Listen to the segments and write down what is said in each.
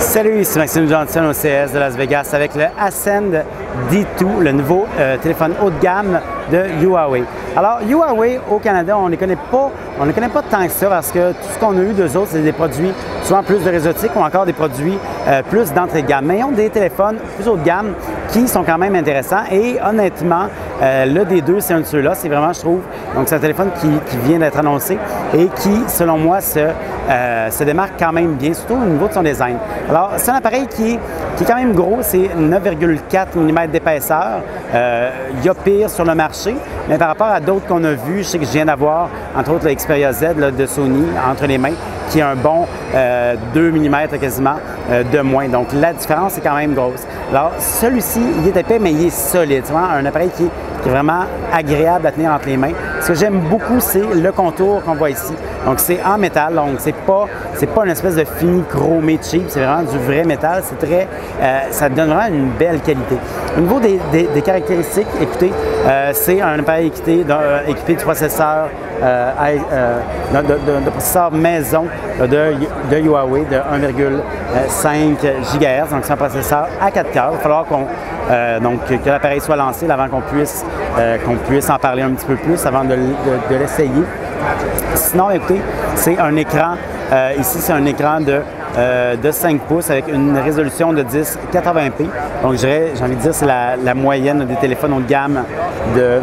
Salut, ici Maxime Johnson au CES de Las Vegas avec le Ascend D2, le nouveau téléphone haut de gamme de Huawei. Alors, Huawei au Canada, on ne les connaît pas tant que ça parce que tout ce qu'on a eu d'eux autres, c'est des produits souvent plus de réseautique ou encore des produits plus d'entrée de gamme. Mais ils ont des téléphones plus haut de gamme qui sont quand même intéressants et honnêtement, le D2, c'est un de ceux-là. C'est vraiment, je trouve, donc c'est un téléphone qui vient d'être annoncé et qui, selon moi, se démarque quand même bien, surtout au niveau de son design. Alors, c'est un appareil qui est quand même gros, c'est 9,4 mm d'épaisseur. Il y a pire sur le marché, mais par rapport à d'autres qu'on a vus, je sais que je viens d'avoir, entre autres, le Xperia Z là, de Sony entre les mains, qui a un bon 2 mm quasiment de moins. Donc, la différence est quand même grosse. Alors, celui-ci, il est épais, mais il est solide. C'est vraiment un appareil qui est vraiment agréable à tenir entre les mains. Ce que j'aime beaucoup, c'est le contour qu'on voit ici. Donc, c'est en métal, donc c'est pas une espèce de fini chromé cheap, c'est vraiment du vrai métal. C'est très, ça donne vraiment une belle qualité. Au niveau des caractéristiques, écoutez, c'est un appareil équipé de processeur de processeur maison de Huawei de 1,5 GHz. Donc, c'est un processeur à 4 cœurs. Il va falloir que l'appareil soit lancé avant qu'on puisse en parler un petit peu plus avant de l'essayer. Sinon, écoutez, c'est un écran, ici c'est un écran de 5 pouces avec une résolution de 1080p. Donc, j'ai envie de dire c'est la moyenne des téléphones haut de gamme de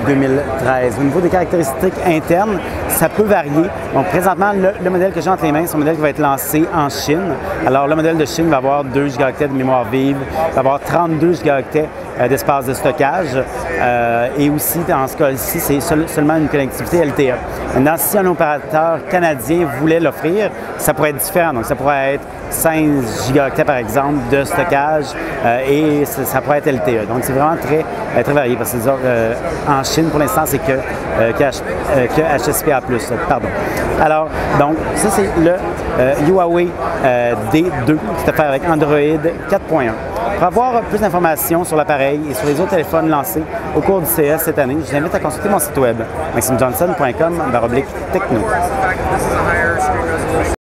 2013. Au niveau des caractéristiques internes, ça peut varier. Donc, présentement, le modèle que j'ai entre les mains, c'est un modèle qui va être lancé en Chine. Alors, le modèle de Chine va avoir 2 Go de mémoire vive, va avoir 32 Go d'espace de stockage. Et aussi, dans ce cas-ci, c'est seulement une connectivité LTE. Maintenant, si un opérateur canadien voulait l'offrir, ça pourrait être différent. Donc, ça pourrait être 16 Go par exemple de stockage et ça pourrait être LTE. Donc, c'est vraiment très varié parce que en Chine, pour l'instant, c'est que HSPA+. Pardon. Alors, donc, ça, c'est le Huawei D2 qui est fait avec Android 4.1. Pour avoir plus d'informations sur l'appareil et sur les autres téléphones lancés au cours du CES cette année, je vous invite à consulter mon site web maximejohnson.com/techno.